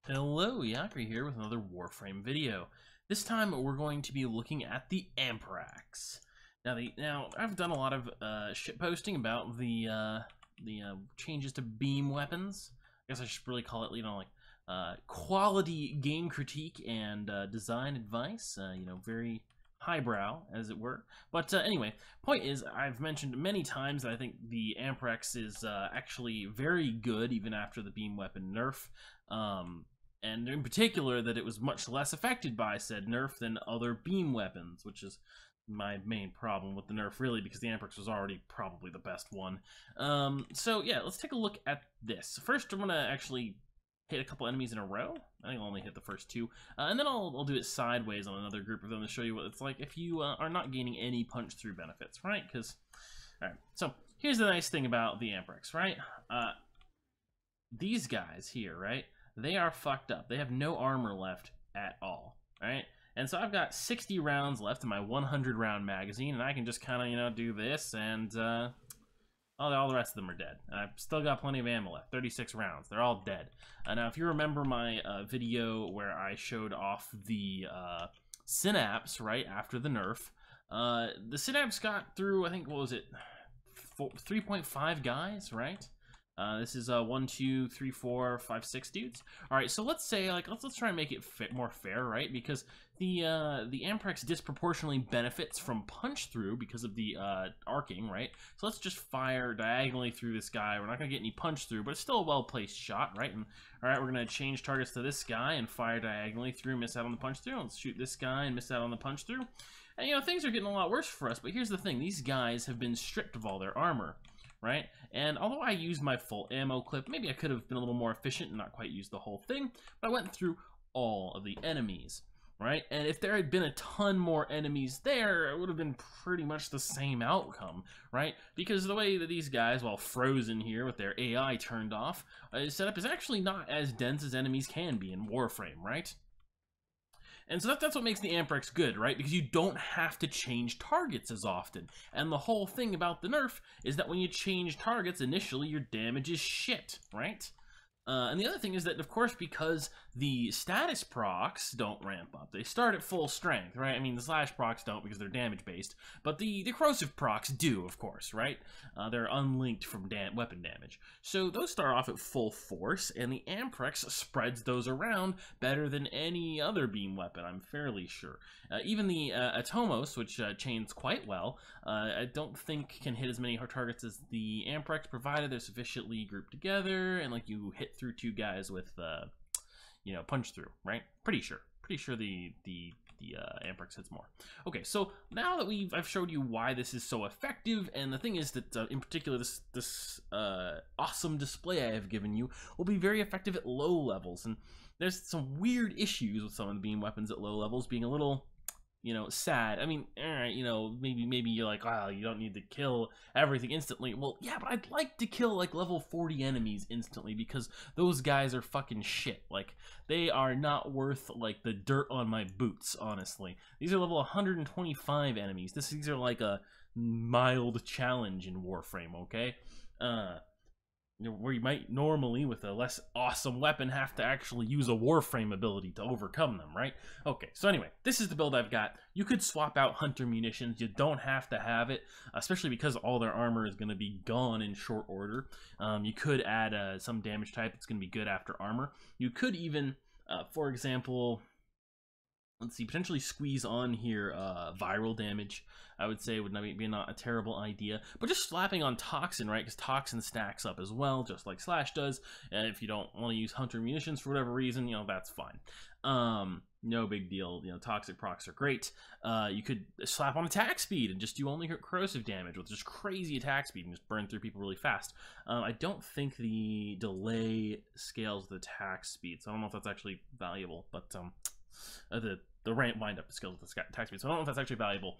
Hello, Yakri here with another Warframe video. This time we're going to be looking at the Amprex. Now I've done a lot of shit posting about the changes to beam weapons. I guess I should really call it, quality game critique and design advice. Very highbrow, as it were. But anyway, point is, I've mentioned many times that I think the Amprex is actually very good even after the beam weapon nerf. And in particular that it was much less affected by said nerf than other beam weapons, which is my main problem with the nerf, really, because the Amprex was already probably the best one. So yeah, let's take a look at this. First, I'm gonna actually hit a couple enemies in a row. I think I'll only hit the first two, and then I'll do it sideways on another group of them to show you what it's like if you are not gaining any punch-through benefits, right? Because, all right, so here's the nice thing about the Amprex, right? These guys here, right? They are fucked up. They have no armor left at all, right? And so I've got 60 rounds left in my 100 round magazine, and I can just kind of, do this, and all the rest of them are dead. And I've still got plenty of ammo left, 36 rounds. They're all dead. Now, if you remember my video where I showed off the synapse, right, after the nerf, the synapse got through, I think, what was it, 3.5 guys, right? This is 1, 2, 3, 4, 5, 6 dudes. All right, so let's say let's try and make it more fair, right? Because the Amprex disproportionately benefits from punch through because of the arcing, right? So let's just fire diagonally through this guy. We're not gonna get any punch through, but it's still a well placed shot, right? And all right, we're gonna change targets to this guy and fire diagonally through, miss out on the punch through. Let's shoot this guy and miss out on the punch through. And things are getting a lot worse for us. But here's the thing: these guys have been stripped of all their armor. Right? And although I used my full ammo clip, maybe I could have been a little more efficient and not quite used the whole thing, but I went through all of the enemies, right? And if there had been a ton more enemies there, it would have been pretty much the same outcome, right? Because the way that these guys, while frozen here with their AI turned off, set up is actually not as dense as enemies can be in Warframe, right? And so that's what makes the Amprex good, right? Because you don't have to change targets as often. And the whole thing about the nerf is that when you change targets, initially your damage is shit, right? And the other thing is that, of course, because the status procs don't ramp up, they start at full strength, right? I mean, the slash procs don't because they're damage-based, but the corrosive procs do, of course, right? They're unlinked from weapon damage. So those start off at full force, and the Amprex spreads those around better than any other beam weapon, I'm fairly sure. Even the Atomos, which chains quite well, I don't think can hit as many targets as the Amprex, provided they're sufficiently grouped together, and you hit through two guys with punch through, right? Pretty sure the Amprex hits more. Okay, so now that I've showed you why this is so effective, and the thing is that in particular this awesome display I have given you will be very effective at low levels, and there's some weird issues with some of the beam weapons at low levels being a little sad. I mean, all right, maybe you're like, wow, you don't need to kill everything instantly. Well, yeah, but I'd like to kill level 40 enemies instantly because those guys are fucking shit. They are not worth the dirt on my boots, honestly. These are level 125 enemies. These are a mild challenge in Warframe, okay? Where you might normally, with a less awesome weapon, have to actually use a Warframe ability to overcome them, right? Okay, so anyway, this is the build I've got. You could swap out Hunter munitions. You don't have to have it, especially because all their armor is going to be gone in short order. You could add some damage type that's going to be good after armor. You could even, for example, let's see, potentially squeeze on here viral damage. I would say would be not a terrible idea. But just slapping on Toxin, right? Because Toxin stacks up as well, just like Slash does. And if you don't want to use Hunter munitions for whatever reason, that's fine. No big deal. Toxic procs are great. You could slap on attack speed and just do only corrosive damage with just crazy attack speed and just burn through people really fast. I don't think the delay scales with attack speed, so I don't know if that's actually valuable. But the ramp wind-up skills with the attack speed, so I don't know if that's actually valuable.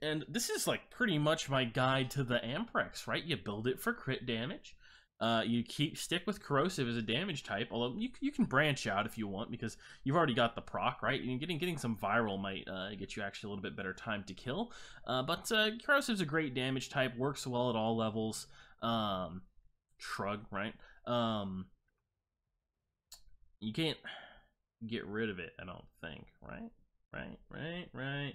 And this is pretty much my guide to the Amprex, right? You build it for crit damage. You stick with corrosive as a damage type, although you can branch out if you want because you've already got the proc, right? Getting some viral might get you actually a little bit better time to kill. But corrosive is a great damage type, works well at all levels. Shrug, right? you can't get rid of it, I don't think, right? Right.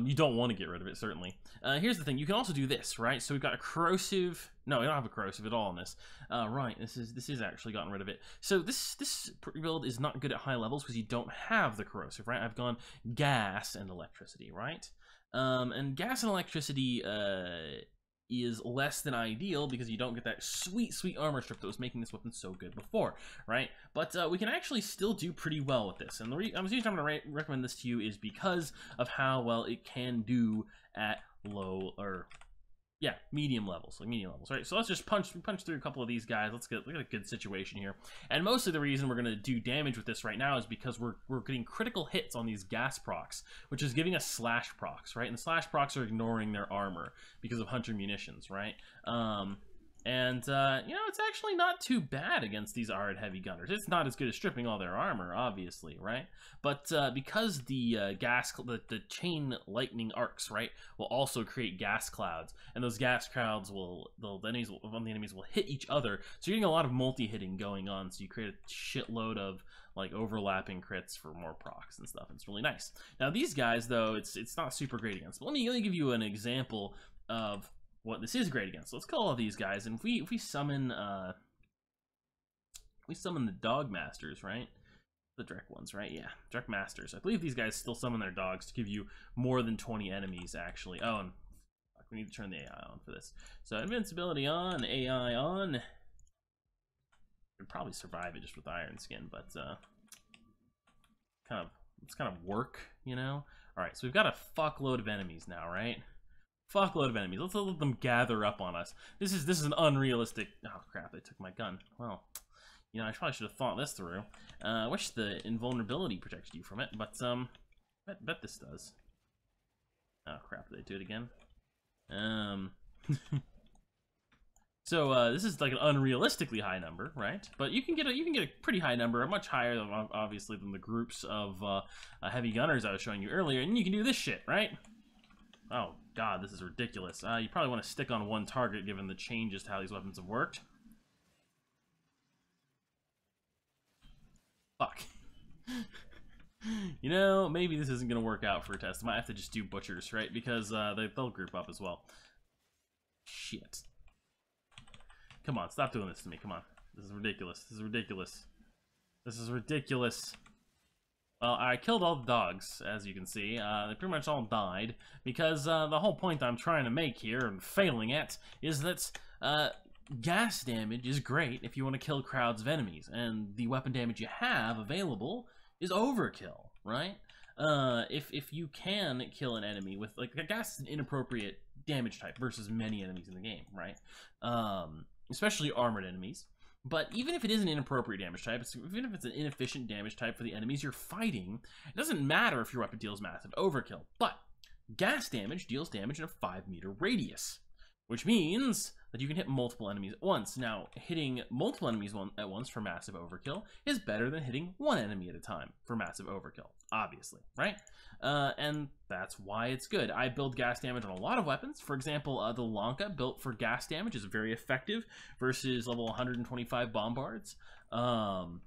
You don't want to get rid of it, certainly. Here's the thing, you can also do this, right? So we've got a corrosive. No, we don't have a corrosive at all in this. Right, this is actually gotten rid of it. So this build is not good at high levels because you don't have the corrosive, right? I've gone gas and electricity, right? And gas and electricity is less than ideal because you don't get that sweet armor strip that was making this weapon so good before, right? But we can actually still do pretty well with this, and the reason I'm going to recommend this to you is because of how well it can do at low or medium levels, right? So let's just punch through a couple of these guys. Let's get a good situation here. And mostly the reason we're going to do damage with this right now is because we're getting critical hits on these gas procs, which is giving us slash procs, right? And the slash procs are ignoring their armor because of hunter munitions, right? You know, it's actually not too bad against these Arid heavy gunners. It's not as good as stripping all their armor, obviously, right? But because the the chain lightning arcs, right, will also create gas clouds, and those gas clouds the enemies will hit each other. So you're getting a lot of multi-hitting going on. So you create a shitload of like overlapping crits for more procs and stuff. It's really nice. Now these guys, though, it's not super great against. But let me give you an example of what this is great against. So let's call all these guys, and if we summon the Dog Masters, right? The Drek ones, right? Yeah, Drek Masters. I believe these guys still summon their dogs to give you more than 20 enemies, actually. Oh, and we need to turn the AI on for this. So invincibility on, AI on. Could probably survive it just with Iron Skin, but it's kind of work, you know. All right, so we've got a fuckload of enemies now, right? Fuckload of enemies. Let's let them gather up on us. This is an unrealistic. Oh crap! They took my gun. Well, you know, I probably should have thought this through. I wish the invulnerability protected you from it, but bet this does. Oh crap! Did they do it again? So this is like an unrealistically high number, right? But you can get a pretty high number, much higher than, obviously, than the groups of heavy gunners I was showing you earlier, and you can do this shit, right? Oh god, this is ridiculous. You probably want to stick on one target given the changes to how these weapons have worked. Fuck. You know, maybe this isn't going to work out for a test. I might have to just do butchers, right? Because they'll group up as well. Shit. Come on, stop doing this to me. Come on. This is ridiculous. This is ridiculous. This is ridiculous. Well, I killed all the dogs, as you can see. They pretty much all died, because the whole point I'm trying to make here, and failing at, is that gas damage is great if you want to kill crowds of enemies, and the weapon damage you have available is overkill, right? If you can kill an enemy with, like, gas is an inappropriate damage type versus many enemies in the game, right? Especially armored enemies. But even if it is an inappropriate damage type, even if it's an inefficient damage type for the enemies you're fighting, it doesn't matter if your weapon deals massive overkill. But gas damage deals damage in a 5-meter radius, which means that you can hit multiple enemies at once. Now, hitting multiple enemies at once for massive overkill is better than hitting one enemy at a time for massive overkill, obviously, right? And that's why it's good. I build gas damage on a lot of weapons. For example, the Lanka built for gas damage is very effective versus level 125 bombards. I'm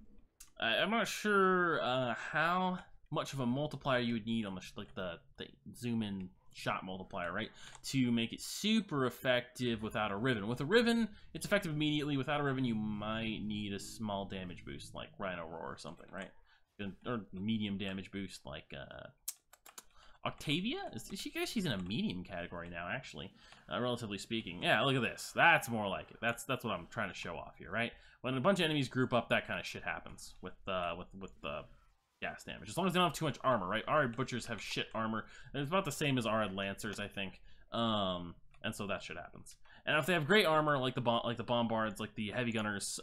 not sure how much of a multiplier you would need on the zoom in shot multiplier, right, to make it super effective without a ribbon. With a ribbon, it's effective immediately. Without a ribbon, you might need a small damage boost like Rhino Roar or something, right? Or medium damage boost like Octavia? She's in a medium category now, actually, relatively speaking. Yeah, look at this. That's more like it. That's what I'm trying to show off here, right? When a bunch of enemies group up, that kind of shit happens with gas damage. As long as they don't have too much armor, right? Arid Butchers have shit armor. And it's about the same as Arid Lancers, I think. And so that shit happens. And if they have great armor, like the Bombards, like the Heavy Gunners,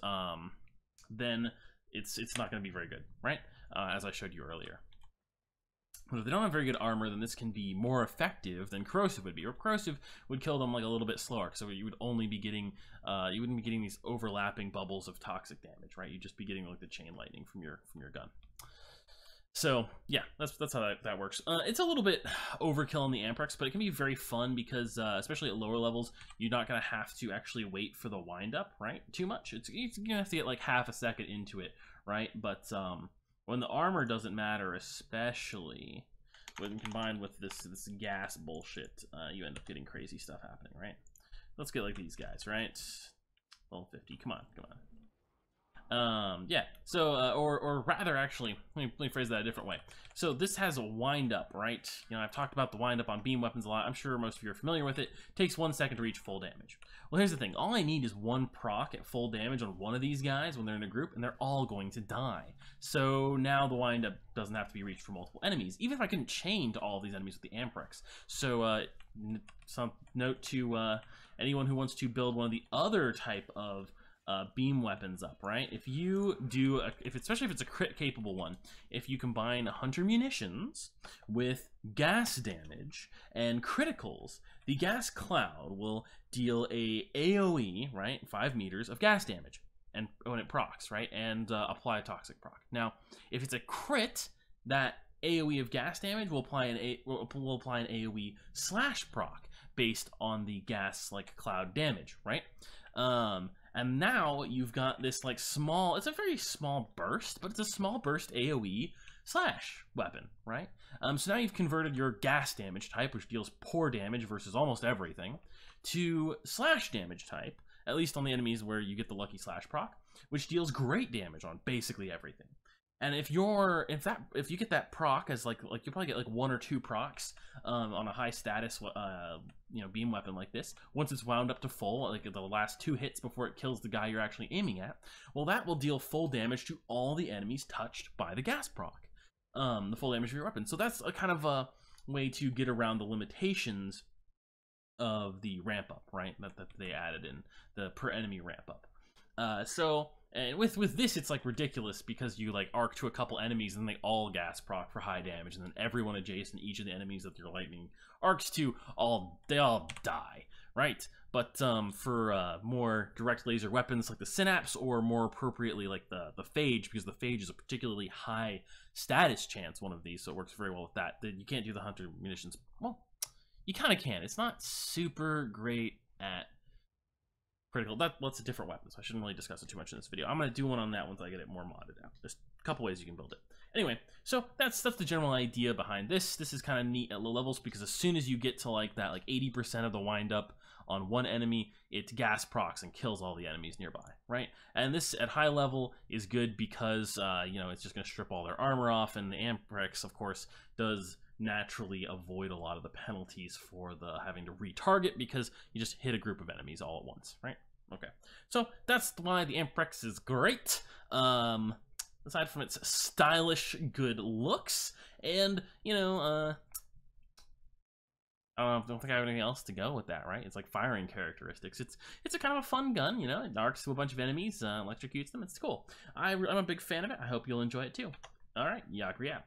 then it's not going to be very good, right? As I showed you earlier. But if they don't have very good armor, then this can be more effective than Corrosive would be. Or Corrosive would kill them like a little bit slower, so you would only be getting, you wouldn't be getting these overlapping bubbles of toxic damage, right? You'd just be getting like the chain lightning from your gun. So yeah, that's how that works. It's a little bit overkill on the Amprex, but it can be very fun because, especially at lower levels, you're not gonna have to actually wait for the wind up, right? Too much. You're gonna have to get like half a second into it right? But when the armor doesn't matter, especially when combined with this gas bullshit, you end up getting crazy stuff happening, right? Let's get like these guys, right? Level 50. Come on, come on. Yeah, so or rather, actually, let me phrase that a different way. So this has a wind up, right? You know, I've talked about the wind up on beam weapons a lot. I'm sure most of you are familiar with it. Takes 1 second to reach full damage. Well, here's the thing. All I need is 1 proc at full damage on one of these guys when they're in a group, and they're all going to die. So now the wind up doesn't have to be reached for multiple enemies, even if I couldn't chain to all these enemies with the Amprex. So some note to anyone who wants to build one of the other type of beam weapons up, right? If you do, especially if it's a crit capable one, if you combine hunter munitions with gas damage and criticals, the gas cloud will deal a AoE, right, 5 meters of gas damage, and when it procs, right, and apply a toxic proc. Now, if it's a crit, that AoE of gas damage will apply an AoE slash proc based on the gas like cloud damage, right? And now you've got this like small, it's a very small burst, but it's a small burst AoE slash weapon, right? So now you've converted your gas damage type, which deals poor damage versus almost everything, to slash damage type, at least on the enemies where you get the lucky slash proc, which deals great damage on basically everything. And if you get that proc as like you'll probably get like 1 or 2 procs on a high status beam weapon like this, once it's wound up to full, like the last 2 hits before it kills the guy you're actually aiming at, well, that will deal full damage to all the enemies touched by the gas proc, the full damage of your weapon. So that's a kind of a way to get around the limitations of the ramp up, right? That they added in the per enemy ramp up. And with this, it's like ridiculous because you like arc to a couple enemies and they all gas proc for high damage, and then everyone adjacent, each of the enemies that your lightning arcs to, they all die, right? But for more direct laser weapons like the Synapse, or more appropriately like the Phage, because the Phage is a particularly high status chance one of these, so it works very well with that. You can't do the hunter munitions. Well, you kind of can. It's not super great at critical. That's a different weapon, so I shouldn't really discuss it too much in this video. I'm going to do one on that once I get it more modded out. There's a couple ways you can build it. Anyway, so that's the general idea behind this. This is kind of neat at low levels because as soon as you get to like that, like 80% of the wind up on one enemy, it gas procs and kills all the enemies nearby, right? And this at high level is good because it's just going to strip all their armor off, and the Amprex, of course, does naturally avoid a lot of the penalties for the having to retarget because you just hit a group of enemies all at once, right? Okay, so that's why the Amprex is great. Aside from its stylish, good looks, and I don't think I have anything else to go with that, right? It's like firing characteristics. It's a kind of a fun gun, it arcs to a bunch of enemies, electrocutes them. It's cool. I'm a big fan of it. I hope you'll enjoy it too. All right, Yagri out.